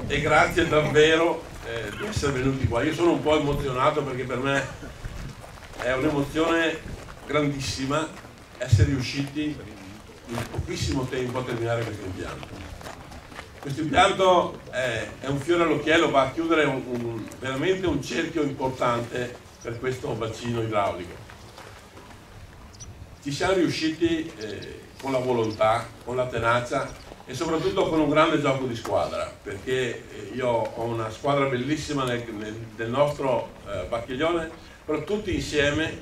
e grazie davvero di essere venuti qua. Io sono un po' emozionato perché per me è un'emozione grandissima essere riusciti in pochissimo tempo a terminare questo impianto. Questo impianto è un fiore all'occhiello, va a chiudere veramente un cerchio importante per questo bacino idraulico. Ci siamo riusciti con la volontà, con la tenacia e soprattutto con un grande gioco di squadra, perché io ho una squadra bellissima nel nostro Bacchiglione, però tutti insieme,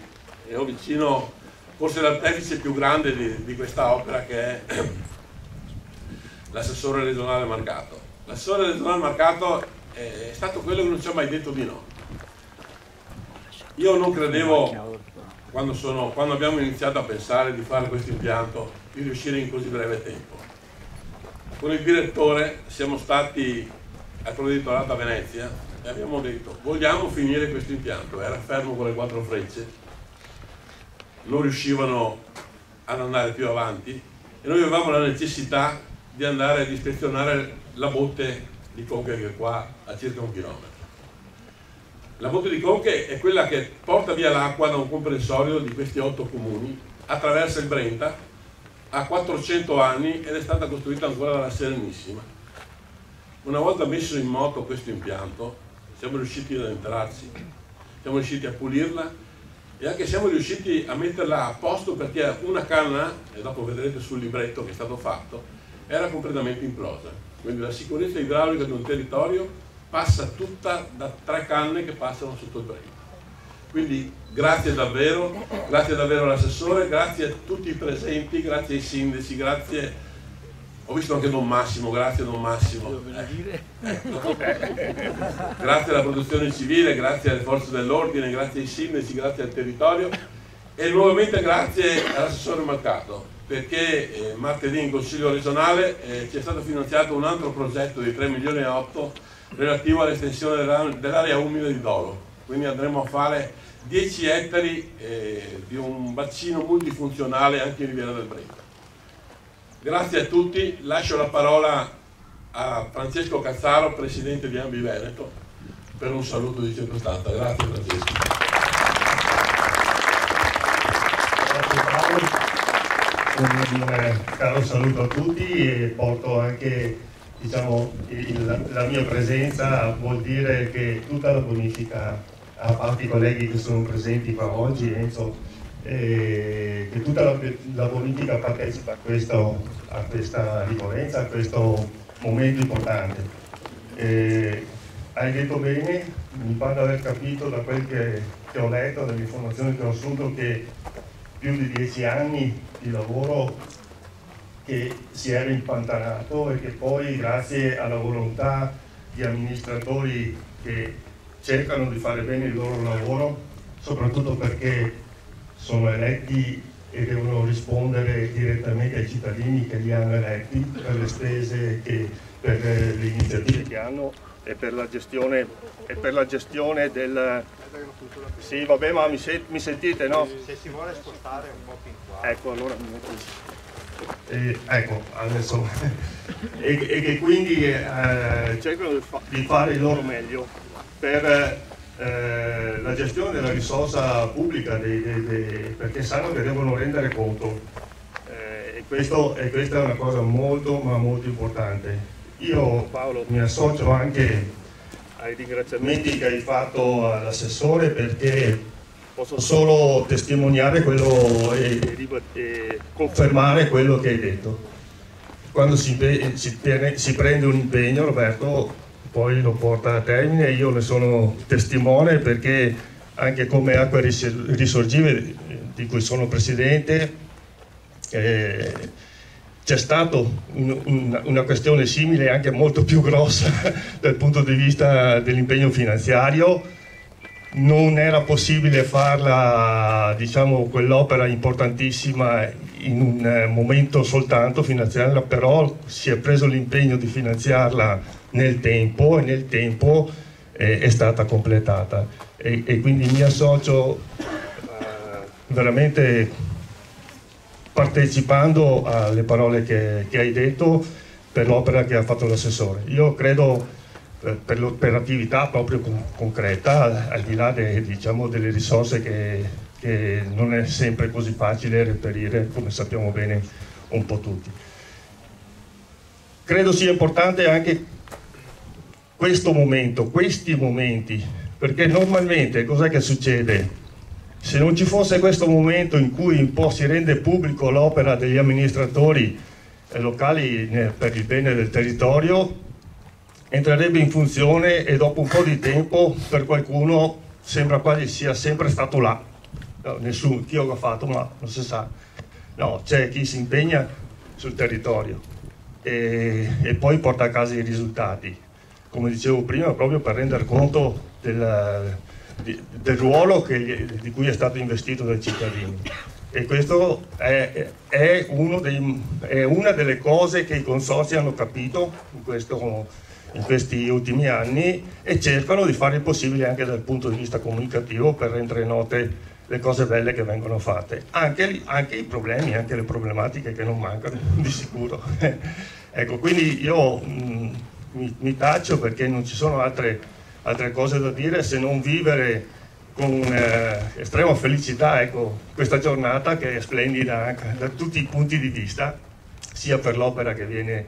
e ho vicino forse l'artefice più grande di questa opera, che è l'assessore regionale Marcato. L'assessore regionale Marcato è stato quello che non ci ha mai detto di no. Io non credevo, quando abbiamo iniziato a pensare di fare questo impianto, di riuscire in così breve tempo. Con il direttore siamo stati al provveditorato a Venezia e abbiamo detto: vogliamo finire questo impianto. Era fermo con le 4 frecce, non riuscivano ad andare più avanti e noi avevamo la necessità di andare ad ispezionare la botte di Conche, che è qua a circa 1 chilometro. La botte di Conche è quella che porta via l'acqua da un comprensorio di questi 8 comuni, attraversa il Brenta, ha 400 anni ed è stata costruita ancora dalla Serenissima. Una volta messo in moto questo impianto, siamo riusciti ad entrarci, siamo riusciti a pulirla e anche siamo riusciti a metterla a posto, perché una canna, e dopo vedrete sul libretto che è stato fatto, era completamente implosa. Quindi la sicurezza idraulica di un territorio passa tutta da 3 canne che passano sotto il Brenta. Quindi grazie davvero all'assessore, grazie a tutti i presenti, grazie ai sindaci, grazie, ho visto anche Don Massimo, grazie Don Massimo, grazie alla protezione civile, grazie alle forze dell'ordine, grazie ai sindaci, grazie al territorio e nuovamente grazie all'assessore Marcato, perché martedì in Consiglio regionale ci è stato finanziato un altro progetto di 3,8 milioni relativo all'estensione dell'area umida di Dolo. Quindi andremo a fare 10 ettari di un bacino multifunzionale anche in Riviera del Brenta. Grazie a tutti, lascio la parola a Francesco Cazzaro, presidente di Ambi Veneto, per un saluto di circostanza. Grazie Francesco. Grazie Paolo, un caro saluto a tutti e porto anche, diciamo, la mia presenza vuol dire che tutta la bonifica, a parte i colleghi che sono presenti qua oggi, Enzo, che tutta la bonifica partecipa a questa ricorrenza, a questo momento importante. Hai detto bene, mi pare di aver capito da quel che ho letto, dalle informazioni che ho assunto, che più di 10 anni di lavoro che si era impantanato e che poi, grazie alla volontà di amministratori che cercano di fare bene il loro lavoro, soprattutto perché sono eletti e devono rispondere direttamente ai cittadini che li hanno eletti per le spese, per le iniziative che hanno e per la gestione del... Sì, vabbè, ma mi sentite, no? Se si vuole spostare un po' più in qua. Ecco, allora mi metto... ecco, adesso... e che quindi cercano di fare il loro meglio per la gestione della risorsa pubblica, perché sanno che devono rendere conto, e questa è una cosa molto ma molto importante. Io, Paolo, mi associo anche ai ringraziamenti che hai fatto all'assessore, perché posso solo testimoniare quello e confermare quello che hai detto. Quando si prende un impegno, Roberto, poi lo porta a termine. Io ne sono testimone, perché anche come Acque Risorgive, di cui sono presidente, c'è stata una questione simile, anche molto più grossa dal punto di vista dell'impegno finanziario. Non era possibile farla, diciamo, quell'opera importantissima in un momento soltanto, finanziarla, però si è preso l'impegno di finanziarla nel tempo, e nel tempo è stata completata. E quindi mi associo veramente partecipando alle parole che hai detto per l'opera che ha fatto l'assessore. Io credo per l'operatività proprio concreta, al di là diciamo, delle risorse che non è sempre così facile reperire, come sappiamo bene un po' tutti. Credo sia importante anche questo momento, questi momenti, perché normalmente cos'è che succede? Se non ci fosse questo momento in cui un po' si rende pubblico l'opera degli amministratori locali per il bene del territorio, entrerebbe in funzione e dopo un po' di tempo per qualcuno sembra quasi sia sempre stato là. No, nessuno, chi l'ha fatto, ma non si sa. No, c'è chi si impegna sul territorio e poi porta a casa i risultati, come dicevo prima, proprio per rendere conto del ruolo di cui è stato investito dai cittadini. E questo è una delle cose che i consorzi hanno capito in questi ultimi anni e cercano di fare il possibile anche dal punto di vista comunicativo per rendere note le cose belle che vengono fatte, anche i problemi, anche le problematiche che non mancano di sicuro. Ecco, quindi io mi taccio perché non ci sono altre cose da dire se non vivere con estrema felicità, ecco, questa giornata che è splendida anche da tutti i punti di vista, sia per l'opera che viene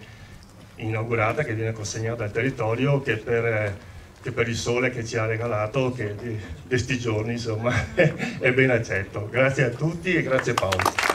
inaugurata, che viene consegnata al territorio, che per il sole che ci ha regalato, che di questi giorni insomma è ben accetto. Grazie a tutti e grazie Paolo.